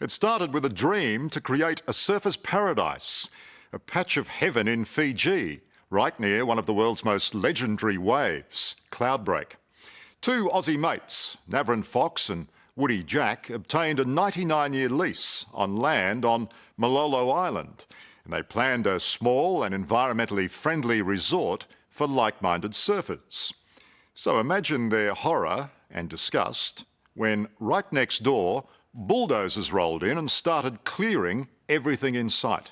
It started with a dream to create a surfer's paradise, a patch of heaven in Fiji, right near one of the world's most legendary waves, Cloudbreak. Two Aussie mates, Navrin Fox and Woody Jack, obtained a 99-year lease on land on Malolo Island, and they planned a small and environmentally friendly resort for like-minded surfers. So imagine their horror and disgust when, right next door, bulldozers rolled in and started clearing everything in sight.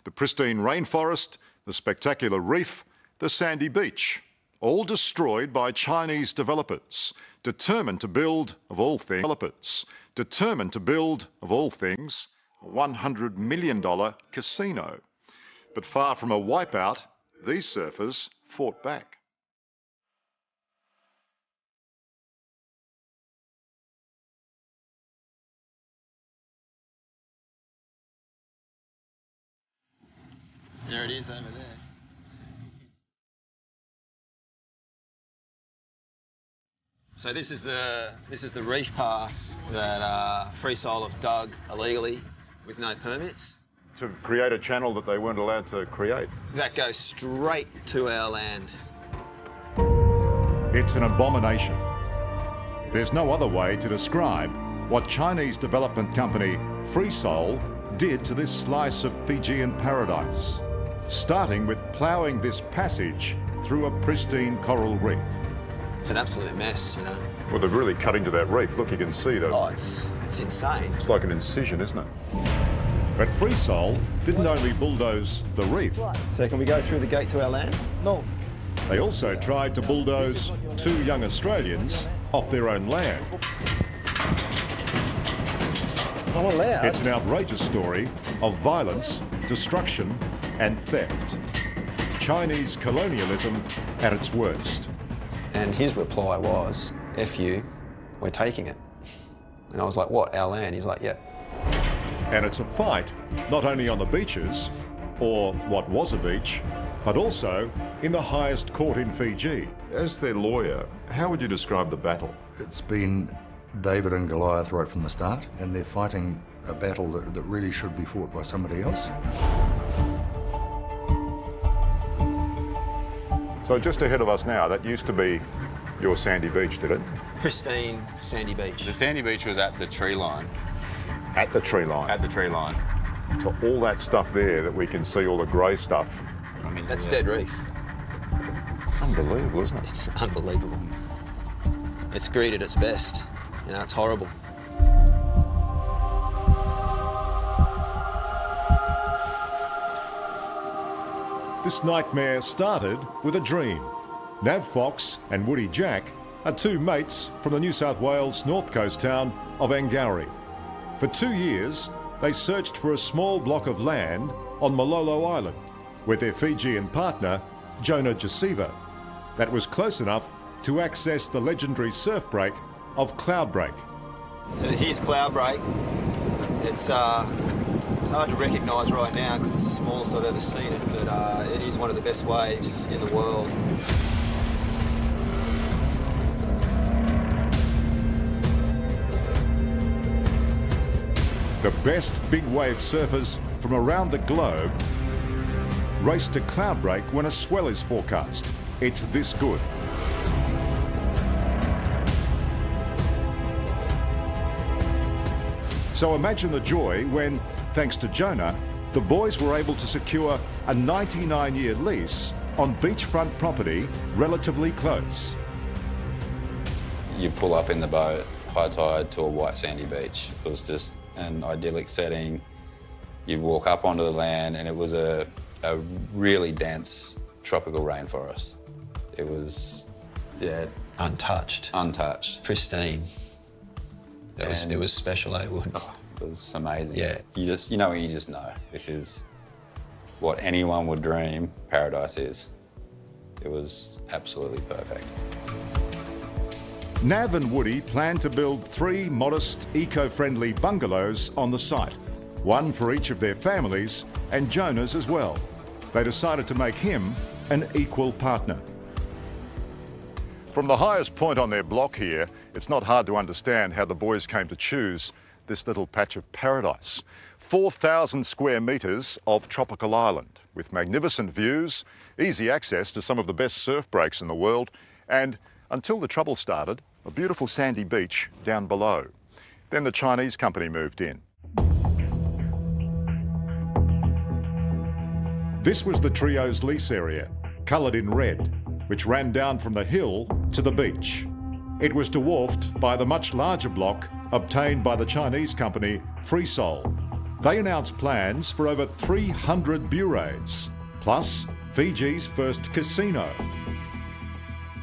The pristine rainforest, the spectacular reef, the sandy beach, all destroyed by Chinese developers, determined to build, of all things, a $100 million casino. But far from a wipeout, these surfers fought back. There it is over there. So this is the reef pass that Freesol have dug illegally with no permits. To create a channel that they weren't allowed to create. That goes straight to our land. It's an abomination. There's no other way to describe what Chinese development company Freesol did to this slice of Fijian paradise, starting with ploughing this passage through a pristine coral reef. It's an absolute mess, you know. Well, they're really cutting to that reef. Look, you can see that. Oh, it's insane. It's like an incision, isn't it? But Freesol didn't only bulldoze the reef. So can we go through the gate to our land? No. They also tried to bulldoze two young Australians off their own land. Not allowed. It's an outrageous story of violence, destruction and theft. Chinese colonialism at its worst. And his reply was, F you, we're taking it. And I was like, what, our land? He's like, yeah. And it's a fight not only on the beaches, or what was a beach, but also in the highest court in Fiji. As their lawyer, how would you describe the battle? It's been David and Goliath right from the start, and they're fighting a battle that really should be fought by somebody else. So just ahead of us now, that used to be your sandy beach, did it? Pristine sandy beach. The sandy beach was at the tree line. At the tree line? At the tree line. So all that stuff there that we can see, all the grey stuff. I mean, That's dead reef. Unbelievable, isn't it? It's unbelievable. It's greed at its best. You know, it's horrible. This nightmare started with a dream. Nav Fox and Woody Jack are two mates from the New South Wales north coast town of Angourie. For 2 years, they searched for a small block of land on Malolo Island with their Fijian partner, Jonah Jasiva, that was close enough to access the legendary surf break of Cloudbreak. So here's Cloudbreak. It's hard to recognise right now because it's the smallest I've ever seen it, but it is one of the best waves in the world. The best big wave surfers from around the globe race to Cloudbreak when a swell is forecast. It's this good. So imagine the joy when, thanks to Jonah, the boys were able to secure a 99-year lease on beachfront property relatively close. You pull up in the boat, high tide, to a white sandy beach. It was just an idyllic setting. You'd walk up onto the land and it was a really dense tropical rainforest. It was, yeah, Untouched. untouched. Pristine. It was special, eh, Wood? Oh, it was amazing. Yeah. You just know this is what anyone would dream paradise is. It was absolutely perfect. Nav and Woody planned to build 3 modest, eco-friendly bungalows on the site, one for each of their families and Jonah's as well. They decided to make him an equal partner. From the highest point on their block here, it's not hard to understand how the boys came to choose this little patch of paradise. 4,000 square metres of tropical island with magnificent views, easy access to some of the best surf breaks in the world, and until the trouble started, a beautiful sandy beach down below. Then the Chinese company moved in. This was the trio's lease area, coloured in red, which ran down from the hill to the beach. It was dwarfed by the much larger block obtained by the Chinese company Freesol. They announced plans for over 300 bureaus, plus Fiji's first casino.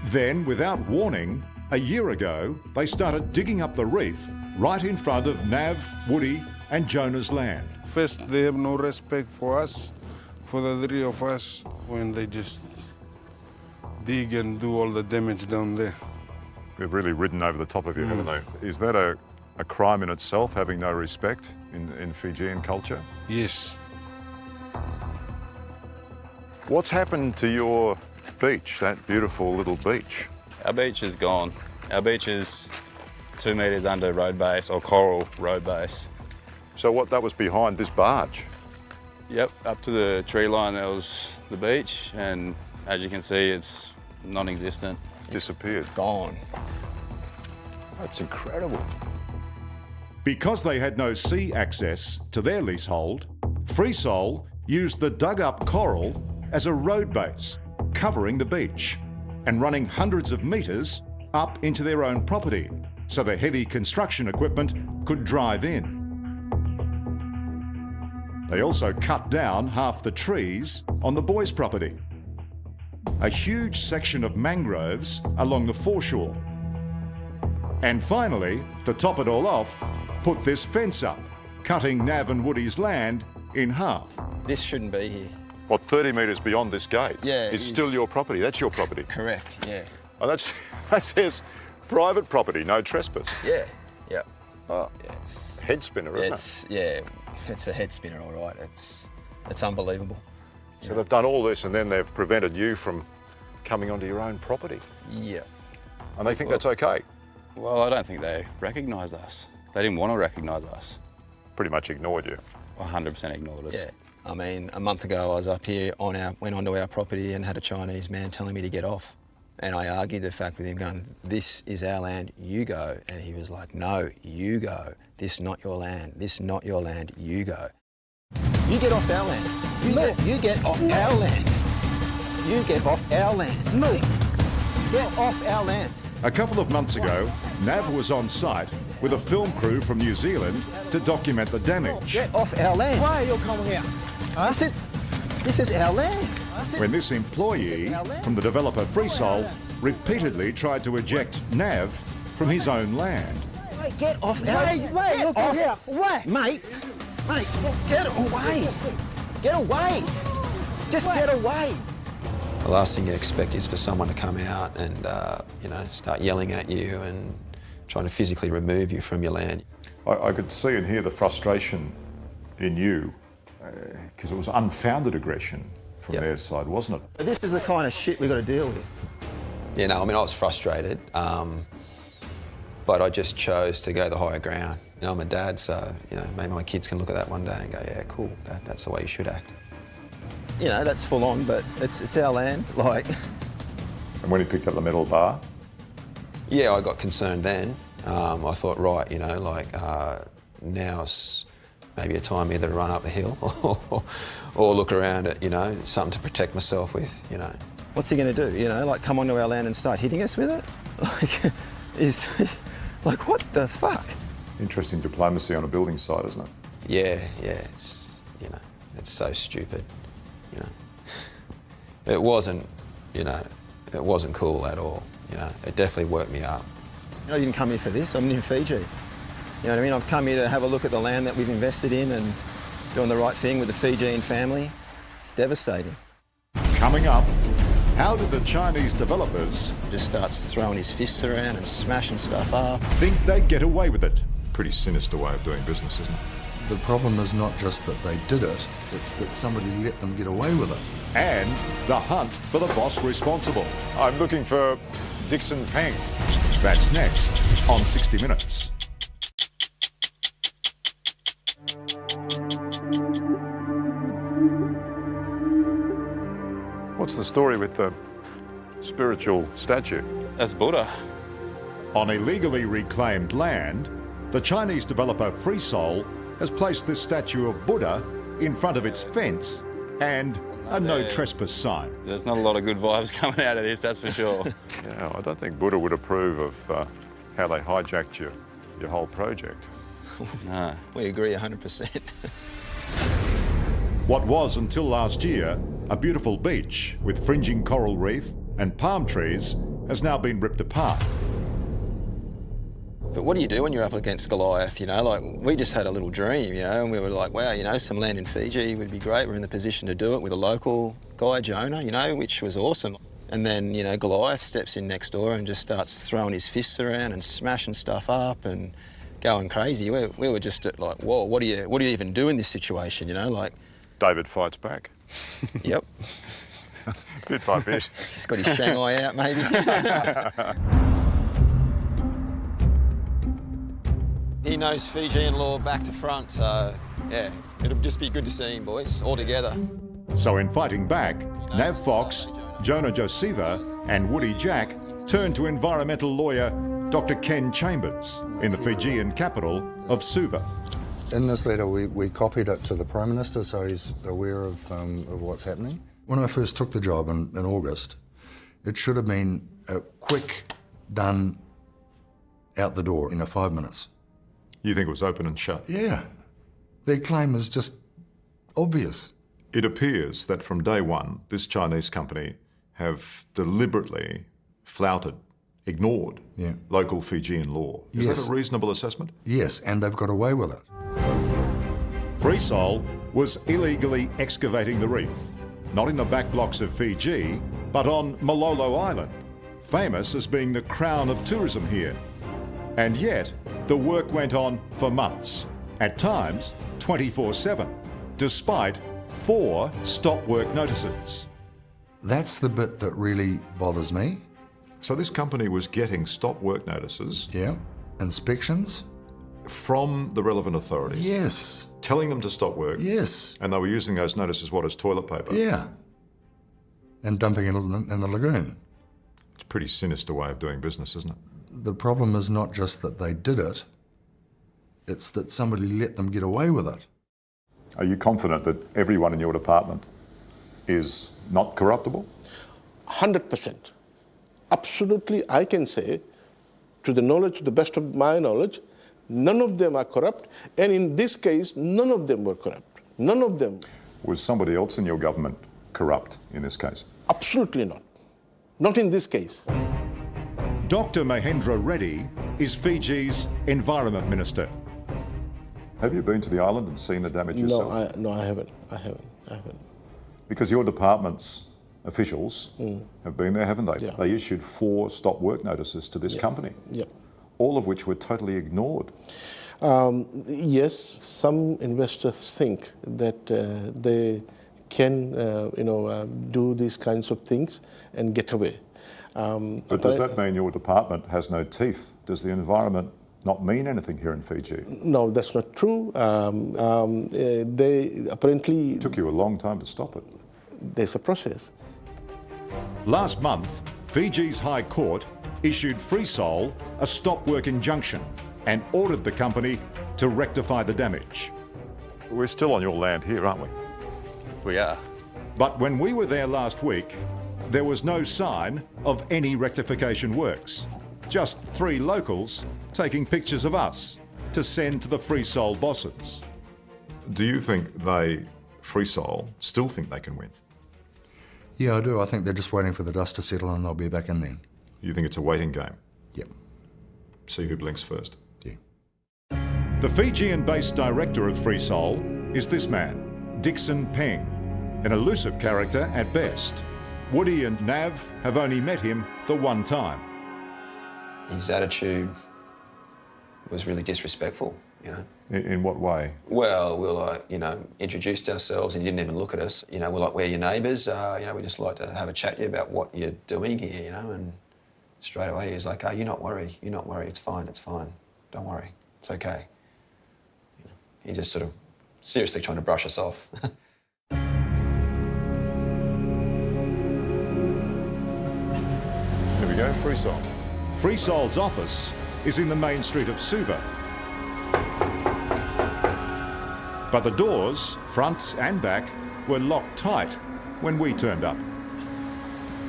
Then, without warning, a year ago, they started digging up the reef right in front of Nav, Woody and Jonah's land. First, they have no respect for us, for the three of us, when they just dig and do all the damage down there. They've really ridden over the top of you, haven't they? Is that a crime in itself, having no respect in Fijian culture? Yes. What's happened to your beach, that beautiful little beach? Our beach is gone. Our beach is 2 metres under road base, or coral road base. So what, that was behind this barge? Yep, up to the tree line there was the beach, and as you can see, it's non-existent. Disappeared. Gone. That's incredible. Because they had no sea access to their leasehold, Freesol used the dug-up coral as a road base, covering the beach and running hundreds of metres up into their own property so the heavy construction equipment could drive in. They also cut down half the trees on the boys' property. A huge section of mangroves along the foreshore. And finally, to top it all off, put this fence up, cutting Nav and Woody's land in half. This shouldn't be here. What, 30 metres beyond this gate? Yeah, It's still your property. That's your property. Correct, yeah. Oh, that says private property, no trespass. Yeah, yeah. Oh, Yeah, it's, head spinner, isn't it? yeah, it's a head spinner, all right. It's unbelievable. So they've done all this and then they've prevented you from coming onto your own property. Yeah. And they think that's okay. Well, I don't think they recognised us. They didn't want to recognise us. Pretty much ignored you. 100% ignored us. Yeah. I mean, a month ago I was up here went onto our property and had a Chinese man telling me to get off. And I argued the fact with him going, this is our land, you go. And he was like, no, you go. This not your land. This not your land, you go. You get off our land. You get off our land. You get off our land. No. Get off our land. A couple of months ago, Nav was on site with a film crew from New Zealand to document the damage. Get off our land. Why you come here? Huh? This is our land. When this employee from the developer Freesol repeatedly tried to eject Nav from his own land. Hey, get off our land. Wait, look here. Why? Mate, get away. Get away. Just get away. The last thing you expect is for someone to come out and, start yelling at you and trying to physically remove you from your land. I could see and hear the frustration in you because it was unfounded aggression from their side, wasn't it? This is the kind of shit we've got to deal with. I was frustrated, but I just chose to go the higher ground. I'm a dad, so, maybe my kids can look at that one day and go, yeah, cool, that's the way you should act. That's full on, but it's our land, like. And when he picked up the metal bar? Yeah, I got concerned then. I thought, right, now's maybe a time either to run up the hill or look around at, something to protect myself with, What's he going to do, come onto our land and start hitting us with it? What the fuck? Interesting diplomacy on a building site, isn't it? Yeah, it's so stupid, It wasn't cool at all, It definitely worked me up. I didn't come here for this, I'm in Fiji. You know what I mean? I've come here to have a look at the land that we've invested in and doing the right thing with the Fijian family. It's devastating. Coming up, how did the Chinese developers Just starts throwing his fists around and smashing stuff up. think they get away with it? Pretty sinister way of doing business, isn't it? The problem is not just that they did it, it's that somebody let them get away with it. And the hunt for the boss responsible. I'm looking for Dixon Peng. That's next on 60 Minutes. What's the story with the spiritual statue? That's Buddha. On illegally reclaimed land, the Chinese developer FreeSol has placed this statue of Buddha in front of its fence and a no trespass sign. There's not a lot of good vibes coming out of this, that's for sure. Yeah, I don't think Buddha would approve of how they hijacked your whole project. No. We agree 100%. What was, until last year, a beautiful beach with fringing coral reef and palm trees has now been ripped apart. But what do you do when you're up against Goliath, you know? Like, we just had a little dream, you know, and we were like, wow, you know, some land in Fiji would be great. We're in the position to do it with a local guy, Jonah, you know, which was awesome. And then, you know, Goliath steps in next door and just starts throwing his fists around and smashing stuff up and going crazy. We were just like, whoa, what do you even do in this situation, you know? Like, David fights back. yep. Bit by bit. He's got his Shanghai out, maybe. He knows Fijian law back to front, so yeah, it'll just be good to see him, boys, all together. So in fighting back, Nav Fox, Jonah Josiva and Woody Jack turned to environmental lawyer Dr. Ken Chambers in the Fijian capital of Suva. In this letter, we copied it to the Prime Minister so he's aware of what's happening. When I first took the job in August, it should have been a quick, done, out the door in 5 minutes. You think it was open and shut? Yeah. Their claim is just obvious. It appears that from day one, this Chinese company have deliberately flouted, ignored local Fijian law. Is that a reasonable assessment? Yes, and they've got away with it. FreeSol was illegally excavating the reef, not in the back blocks of Fiji, but on Malolo Island, famous as being the crown of tourism here. And yet, the work went on for months, at times 24/7, despite 4 stop work notices. That's the bit that really bothers me. So this company was getting stop work notices Yeah. Inspections? from the relevant authorities, Yes. telling them to stop work, Yes. and they were using those notices, as toilet paper? Yeah. And dumping it in the lagoon. It's a pretty sinister way of doing business, isn't it? The problem is not just that they did it, it's that somebody let them get away with it. Are you confident that everyone in your department is not corruptible? 100%. Absolutely, I can say, to the best of my knowledge, none of them are corrupt, and in this case, none of them were corrupt. None of them. Was somebody else in your government corrupt in this case? Absolutely not. Not in this case. Dr. Mahendra Reddy is Fiji's Environment Minister. Have you been to the island and seen the damage yourself? No, I haven't. I haven't. Because your department's officials have been there, haven't they? Yeah. They issued 4 stop work notices to this company, all of which were totally ignored. Yes, some investors think that they can, do these kinds of things and get away. But does that mean your department has no teeth? Does the environment not mean anything here in Fiji? No, that's not true. They apparently... It took you a long time to stop it. There's a process. Last month, Fiji's High Court issued FreeSol a stop work injunction and ordered the company to rectify the damage. We're still on your land here, aren't we? We are. But when we were there last week, there was no sign of any rectification works. Just 3 locals taking pictures of us to send to the FreeSol bosses. Do you think they, FreeSol, still think they can win? Yeah, I do. I think they're just waiting for the dust to settle and they'll be back in then. You think it's a waiting game? Yep. See who blinks first. Yeah. The Fijian-based director of FreeSol is this man, Dixon Peng, an elusive character at best. Woody and Nav have only met him the one time. His attitude was really disrespectful, you know. In what way? Well, we were introduced ourselves and he didn't even look at us. You know, we're like, we're your neighbours, we just like to have a chat to you about what you're doing here, and straight away he's like, oh, you're not worried, it's fine, don't worry, it's okay. He just sort of seriously trying to brush us off. go, Freesol. Freesol's office is in the main street of Suva. But the doors, front and back, were locked tight when we turned up.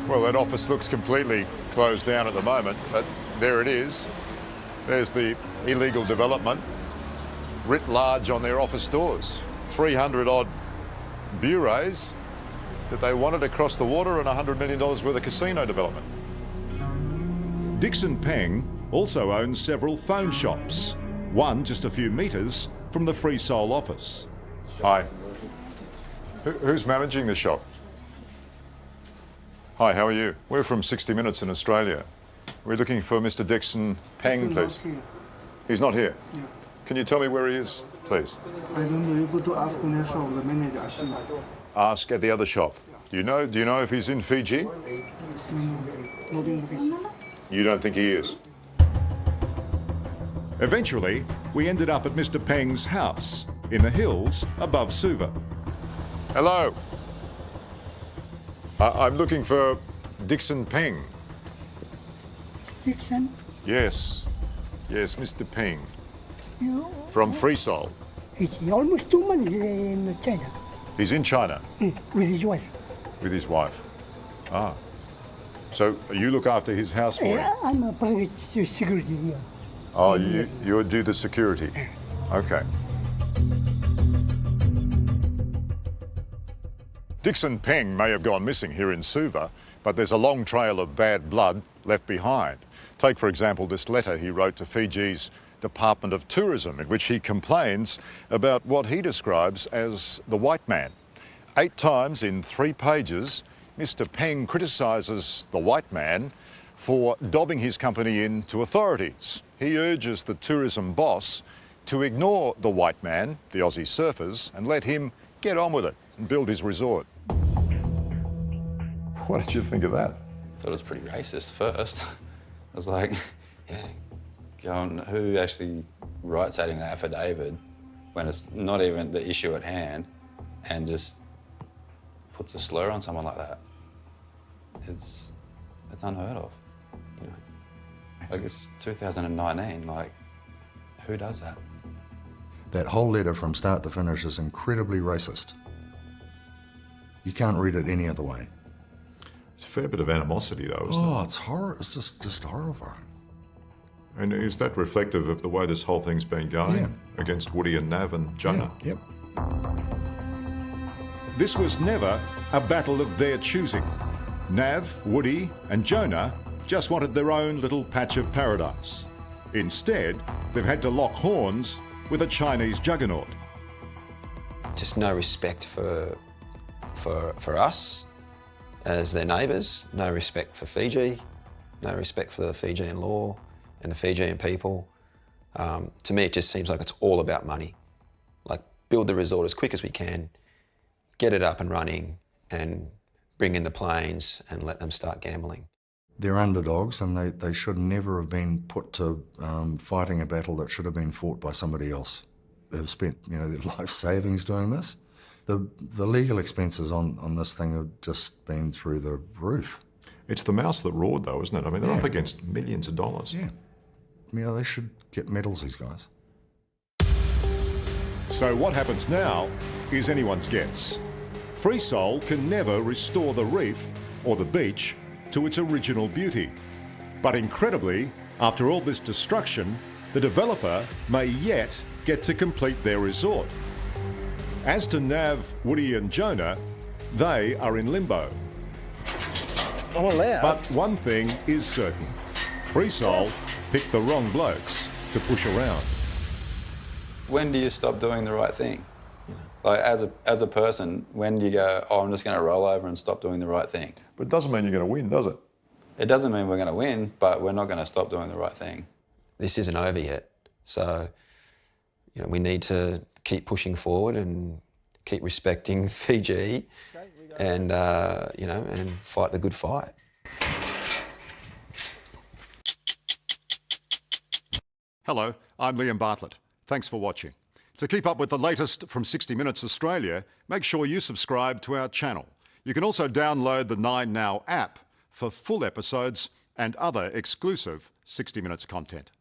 Well, that office looks completely closed down at the moment, but there it is. There's the illegal development writ large on their office doors. 300 odd bureaus that they wanted across the water and $100 million worth of casino development. Dixon Peng also owns several phone shops, one just a few metres from the Freesol office. Hi. Who's managing the shop? Hi, how are you? We're from 60 Minutes in Australia. We're looking for Mr. Dixon Peng, please. He's not here? Yeah. Can you tell me where he is, please? I don't know, you go to ask on the shop, the manager. Ask at the other shop. Do you know if he's in Fiji? Not in Fiji. You don't think he is? Eventually, we ended up at Mr. Peng's house in the hills above Suva. Hello. I'm looking for Dixon Peng. Dixon, Yes. Yes, Mr. Peng. you, From Freesol. he's almost 2 months in China He's in China with his wife. with his wife. Ah. So you look after his house for him? I'm a private security here. Oh, you do the security. Okay. Dixon Peng may have gone missing here in Suva, but there's a long trail of bad blood left behind. Take, for example, this letter he wrote to Fiji's Department of Tourism, in which he complains about what he describes as the white man. 8 times in 3 pages, Mr. Peng criticises the white man for dobbing his company in to authorities. He urges the tourism boss to ignore the white man, the Aussie surfers, and let him get on with it and build his resort. What did you think of that? Thought it was pretty racist first. I was like, yeah, going, who actually writes that in an affidavit when it's not even the issue at hand and just puts a slur on someone like that? It's unheard of, you know. Like, it's 2019, like, who does that? That whole letter from start to finish is incredibly racist. You can't read it any other way. It's a fair bit of animosity, though, isn't Oh, it's horror. It's just horrifying. it? And is that reflective of the way this whole thing's been going Yeah. against Woody and Nav and Jonah? Yep. This was never a battle of their choosing. Nav, Woody and Jonah just wanted their own little patch of paradise. Instead, they've had to lock horns with a Chinese juggernaut. Just no respect for us as their neighbours, no respect for Fiji, no respect for the Fijian law and the Fijian people. To me, it just seems like it's all about money. Like, build the resort as quick as we can, get it up and running, and bring in the planes and let them start gambling. They're underdogs, and they should never have been put to fighting a battle that should have been fought by somebody else. They've spent, their life savings doing this. The legal expenses on this thing have just been through the roof. It's the mouse that roared, though, isn't it? I mean, they're Yeah. up against millions of dollars. Yeah. They should get medals, these guys. So what happens now is anyone's guess. Freesol can never restore the reef or the beach to its original beauty. But incredibly, after all this destruction, the developer may yet get to complete their resort. As to Nav, Woody and Jonah, they are in limbo. I'm allowed. But one thing is certain. Freesol picked the wrong blokes to push around. When do you stop doing the right thing? Like, as a person, when do you go, oh, I'm just going to roll over and stop doing the right thing? But it doesn't mean you're going to win, does it? It doesn't mean we're going to win, but we're not going to stop doing the right thing. This isn't over yet, so we need to keep pushing forward and keep respecting Fiji, and and fight the good fight. Hello, I'm Liam Bartlett. Thanks for watching. To keep up with the latest from 60 Minutes Australia, make sure you subscribe to our channel. You can also download the 9Now app for full episodes and other exclusive 60 Minutes content.